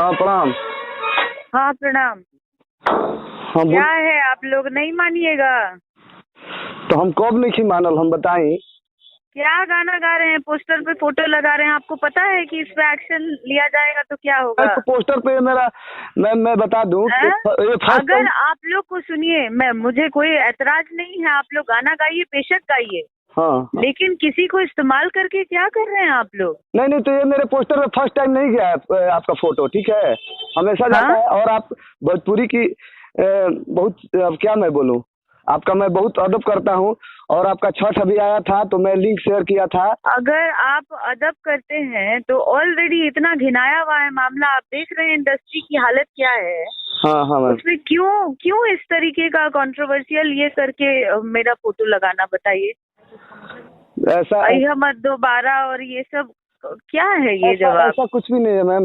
हाँ प्रणाम। हाँ प्रणाम। हाँ क्या है, आप लोग नहीं मानिएगा? तो हम कब नहीं मानल, हम बताएं। क्या गाना गा रहे हैं, पोस्टर पे फोटो लगा रहे हैं? आपको पता है कि इस पे एक्शन लिया जाएगा तो क्या होगा? तो पोस्टर पे मेरा मैं बता दूं कि ये फर्स्ट अगर टाइम। आप लोग को सुनिए, मुझे कोई ऐतराज नहीं है, आप लोग गाना गाइए, बेशक गाइए। हाँ लेकिन किसी को इस्तेमाल करके क्या कर रहे हैं आप लोग? नहीं, तो ये मेरे पोस्टर में फर्स्ट टाइम नहीं गया है आपका फोटो, ठीक है। हमेशा जाता हाँ? है। और आप भोजपुरी की बहुत, अब क्या मैं बोलूं, आपका मैं बहुत अदब करता हूं। और आपका छठ अभी आया था तो मैं लिंक शेयर किया था। अगर आप अदब करते हैं तो ऑलरेडी इतना घिनाया हुआ है मामला, आप देख रहे हैं इंडस्ट्री की हालत क्या है। हाँ मैम। उसमें क्यों इस तरीके का कंट्रोवर्शियल ये करके मेरा फोटो लगाना, बताइए। ऐसा अहमद दोबारा और ये सब क्या है ये जवाब? ऐसा कुछ भी नहीं है मैम।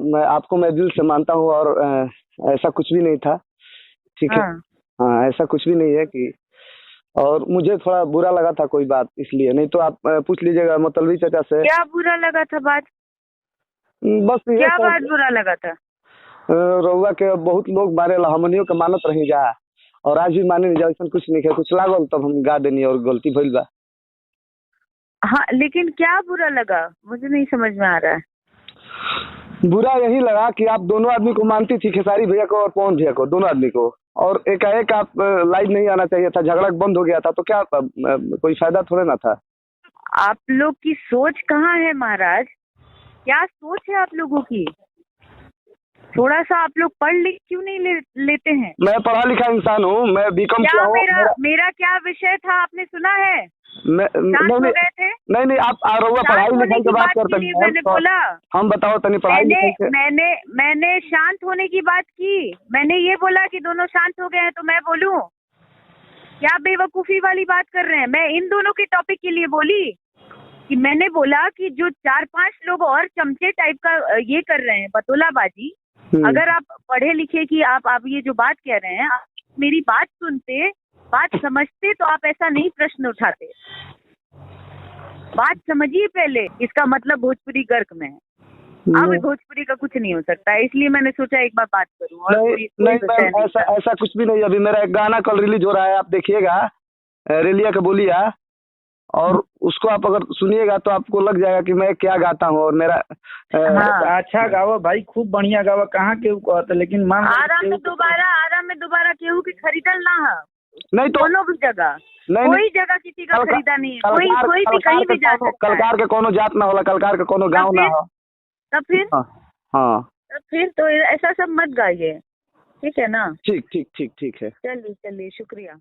मैं आपको मैं दिल से मानता हूँ। और ऐसा कुछ भी नहीं था, ठीक है। हाँ। हाँ ऐसा कुछ भी नहीं है कि, और मुझे थोड़ा बुरा लगा था कोई बात, इसलिए। नहीं तो आप पूछ लीजिएगा मतलबी चाचा से। क्या बुरा लगा था बात? बस ये क्या बात सब बुरा लगा था? रउआ के बहुत लोग मारे ला, हमनियों के मानत रही जा। और आज भी माने नहीं जा, ऐसा कुछ नहीं है। कुछ लागल तब हम गा देनी, और गलती भइल बा। हाँ, लेकिन क्या बुरा लगा मुझे नहीं समझ में आ रहा है। बुरा यही लगा कि आप दोनों आदमी को मानती थी, खेसारी भैया को और पवन भैया को, दोनों आदमी को। और एकाएक आप लाइव नहीं आना चाहिए था, झगड़ा बंद हो गया था, तो क्या कोई फायदा थोड़े ना था। आप लोग की सोच कहाँ है महाराज? क्या सोच है आप लोगों की? थोड़ा सा आप लोग पढ़ लिख क्यों नहीं लेते हैं? मैं पढ़ा लिखा इंसान हूँ, मैं बीकॉम किया क्या हूँ। मेरा क्या विषय था आपने सुना है? शांत हो नहीं गए थे? नहीं, आप रउआ पढ़ाई शांत होने लिखाई की की बात बात करते के लिए हैं मैंने तो बोला। हम बताओ तनी पढ़ाई मैंने लिखाई से। मैंने मैंने शांत होने की बात की। मैंने ये बोला कि दोनों शांत हो गए हैं तो मैं बोलूं? क्या बेवकूफी वाली बात कर रहे हैं? मैं इन दोनों के टॉपिक के लिए बोली कि मैंने बोला कि जो 4-5 लोग और चमचे टाइप का ये कर रहे हैं बतौलाबाजी। अगर आप पढ़े लिखे की आप ये जो बात कह रहे हैं, आप मेरी बात सुनते, बात समझते तो आप ऐसा नहीं प्रश्न उठाते। बात समझिए पहले, इसका मतलब भोजपुरी गर्क में है। अब भोजपुरी का कुछ नहीं हो सकता है, इसलिए मैंने सोचा एक बार बात करूं। और नहीं मैम, ऐसा कुछ भी नहीं। अभी मेरा एक गाना कल रिलीज हो रहा है, आप देखिएगा, रेलिया का बोलिया। और उसको आप अगर सुनिएगा तो आपको लग जाएगा कि मैं क्या गाता हूँ। और मेरा हाँ। अच्छा गावा भाई, खूब बढ़िया गावा। कहाँ केहू कहता, लेकिन मान आराम में दोबारा केहू की खरीदल ना है। नहीं तो दोनों भी जगह, कोई जगह किसी का खरीदा नहीं है। कोई भी कहीं भी जा सकता है। कलकार के कोनो जात ना होला, कलकार के कोनो गाँव ना हो। तब फिर हाँ तब फिर तो ऐसा सब मत गाइए, ठीक है ना? ठीक है। चलिए शुक्रिया।